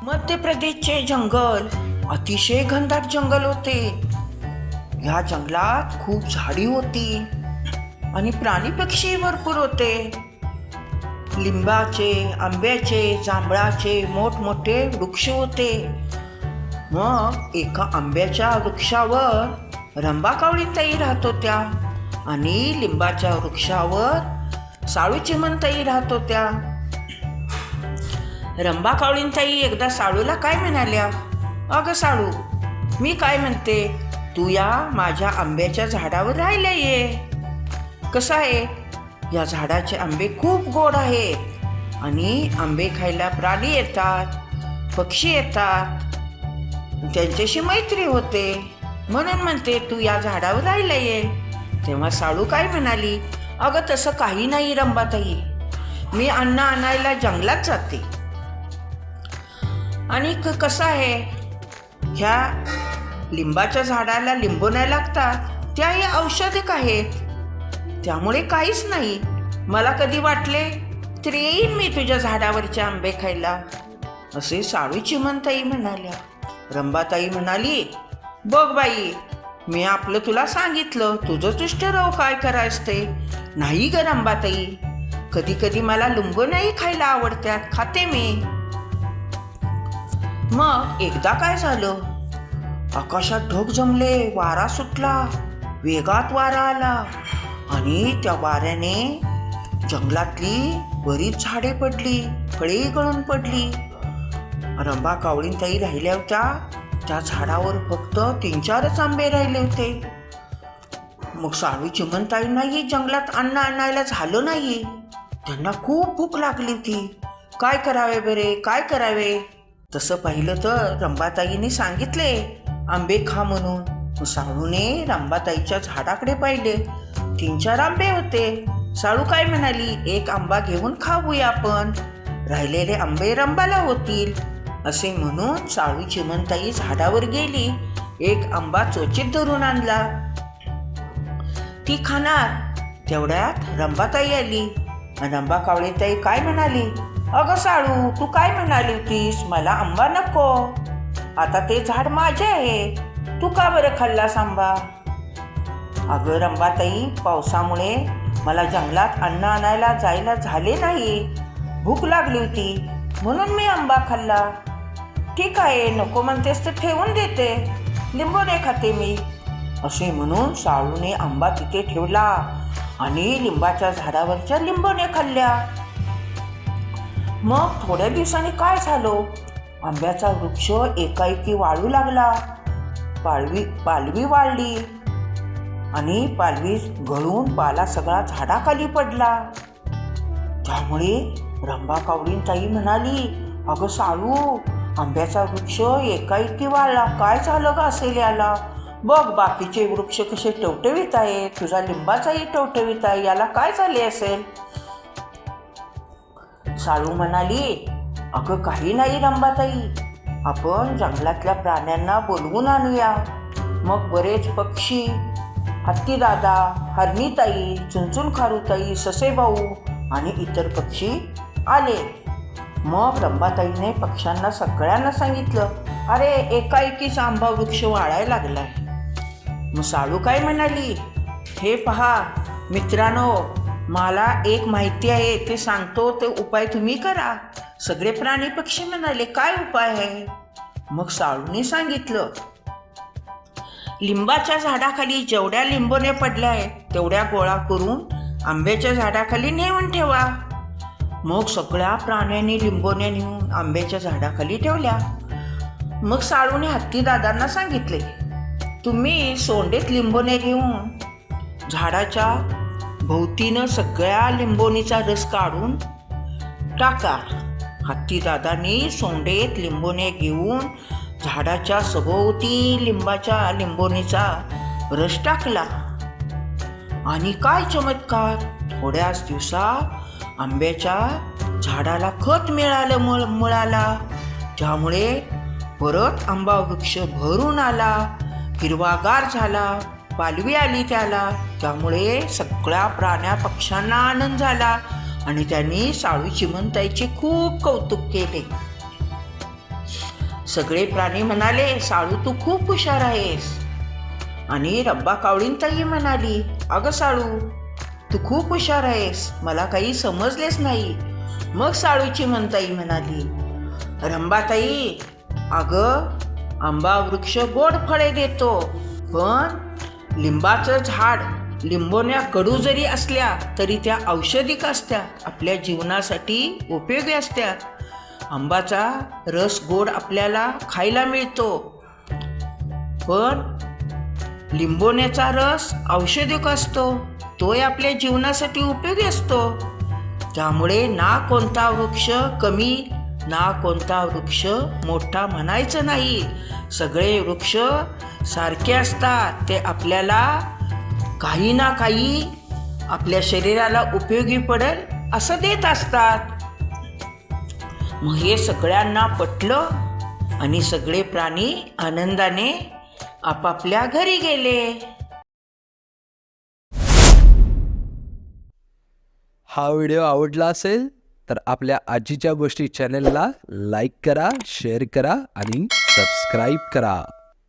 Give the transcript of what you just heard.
मध्य प्रदेशचे जंगल अतिशय घनदाट जंगल होते. या जंगलात खूप झाडी होती आणि प्राणी पक्षी भरपूर होते. लिंबाचे, आंब्याचे, जांभळाचे मोठमोठे वृक्ष होते. मग एका आंब्याच्या वृक्षावर रंभा कावळीताई राहत होत्या आणि लिंबाच्या वृक्षावर साळू चिमणताई राहत होत्या. रंभा कावळीताई एकदा साळूला काय म्हणाल्या, अगं साळू, मी काय म्हणते, तू या माझ्या आंब्याच्या झाडावर राहायला ये. कसं आहे, या झाडाचे आंबे खूप गोड आहेत आणि आंबे खायला प्राणी येतात, पक्षी येतात, त्यांच्याशी मैत्री होते, म्हणून म्हणते तू या झाडावर राहायला ये. तेव्हा साळू काय म्हणाली, अगं तसं काही नाही रंभाताई, मी अन्न आणायला जंगलात जाते आणि कसं आहे, ह्या लिंबाच्या झाडाला लिंबोण्या लागतात, त्याही औषधिक आहेत, त्यामुळे काहीच नाही. मला कधी वाटले तर येईन मी तुझ्या झाडावरचे आंबे खायला, असे साळू चिमणताई म्हणाल्या. रंभाताई म्हणाली, बघ बाई, मी आपलं तुला सांगितलं, तुझं तुष्ट ठरव काय करायचं ते. नाही ग रंभाताई, कधी कधी मला लिंबोण्याही खायला आवडतात, खाते मी. मग एकदा काय झालं, आकाशात ढग जमले, वारा सुटला, वेगात वारा आला आणि त्या वाऱ्याने जंगलातली बरीच झाडे पडली, फळे गळून पडली. रंभा कावळीताई राहिल्या होत्या, त्या झाडावर फक्त 3-4च आंबे राहिले होते. मग साळू चिमणताईंनाही जंगलात अन्न आणायला झालं नाही. त्यांना खूप भूक लागली होती. काय करावे बरे, काय करावे. तसं पाहिलं तर रंभाताईने सांगितले आंबे खा म्हणून. साळूने रंभाताईच्या झाडाकडे पाहिले, 3-4 आंबे होते. साळू काय म्हणाली, एक आंबा घेऊन खाऊया आपण, राहिलेले आंबे रंभाला होतील, असे म्हणून साळू चिमणताई झाडावर गेली, एक आंबा चोचीत धरून आणला, ती खाणार. तेवढ्यात रंभाताई आली. रंभा कावळीताई काय म्हणाली, अगं साळू, तू काय म्हणाली होतीस, मला आंबा नको, आता ते झाड माझे आहे, तू का बरं खाल्लास आंबा. अगं रंभाताई, पावसामुळे मला जंगलात अन्न आणायला जायला झाले नाही, भूक लागली होती, म्हणून मी आंबा खाल्ला. ठीक आहे, नको म्हणतेस तर ठेवून देते, लिंबोणे खाते मी, असे म्हणून साळूने आंबा तिथे ठेवला आणि लिंबाच्या झाडावरच्या लिंबोण्या खाल्ल्या. मग थोड्या दिवसांनी काय झालं, आंब्याचा वृक्ष एकाएकी वाळू लागला, पालवी वाळली आणि पालवी गळून पाला सगळा झाडाखाली पडला. त्यामुळे रंभा कावळीताई म्हणाली, अगं साळू, आंब्याचा वृक्ष एकाएकी वाळला, काय झालं ग असेल याला, बघ बाकीचे वृक्ष कसे टवटवीत आहे, तुझा लिंबाचाही टवटवीत आहे, याला काय झाले असेल. साळू म्हणाली, अगं काही नाही रंभाताई, आपण जंगलातल्या प्राण्यांना बोलवून आणूया. मग बरेच पक्षी, हत्तीदादा, हरणीताई, चुनचुनखारूताई, ससेभाऊ आणि इतर पक्षी आले. मग रंभाताईने पक्ष्यांना सगळ्यांना सांगितलं, अरे एकाएकीच आंबा वृक्ष वाळायला लागलाय. मग साळू काय म्हणाली, हे पहा मित्रांनो, मला एक माहिती आहे, ते सांगतो, ते उपाय तुम्ही करा. सगळे प्राणी पक्षी म्हणाले, काय उपाय आहे. मग साळूने सांगितलं, लिंबाच्या झाडाखाली जेवढ्या लिंबोण्या पडल्या आहेत तेवढ्या गोळा करून आंब्याच्या झाडाखाली नेऊन ठेवा. मग सगळ्या प्राण्यांनी लिंबोण्या नेऊन आंब्याच्या झाडाखाली ठेवल्या. मग साळूने हत्तीदादांना सांगितले, तुम्ही सोंडेत लिंबोण्या घेऊन झाडाच्या भोवतीनं सगळ्या लिंबोणीचा रस काढून टाका. हत्तीदादांनी सोंडेत लिंबोण्या घेऊन झाडाच्या सभोवती लिंबोणीचा रस टाकला आणि काय चमत्कार, थोड्याच दिवसात आंब्याच्या झाडाला खत मिळाला. त्यामुळे परत आंबा वृक्ष भरून आला, हिरवागार झाला, पालवी आली त्याला. त्यामुळे सगळ्या प्राण्या पक्ष्यांना आनंद झाला आणि त्यांनी साळू चिमणताईचे खूप कौतुक केले. सगळे प्राणी म्हणाले, साळू तू खूप हुशार आहेस. आणि रंबा कावळींताई म्हणाली, अगं साळू तू खूप हुशार आहेस, मला काही समजलेच नाही. मग साळूची मनताई म्हणाली, रंबाताई अगं आंबा वृक्ष गोड फळे देतो, पण लिंबाचं झाड लिंबोण्या कडू जरी असल्या तरी त्या औषधिक असत्या, आपल्या जीवनासाठी उपयोगी असत्यात. आंबाचा रस गोड आपल्याला खायला मिळतो, पण लिंबोण्याचा रस औषधिक असतो, तोही आपल्या जीवनासाठी उपयोगी असतो. त्यामुळे ना कोणता वृक्ष कमी ना कोणता वृक्ष मोठा म्हणायचं नाही. सगळे वृक्ष सारखे असतात, ते आपल्याला काही ना काही आपल्या शरीराला उपयोगी पडेल असं देत असतात. मग हे सगळ्यांना पटलं आणि सगळे प्राणी आनंदाने आपापल्या घरी गेले. हा व्हिडिओ आवडला असेल तर आपल्या आजीच्या गोष्टी चॅनलला लाईक करा, शेअर करा आणि सबस्क्राईब करा.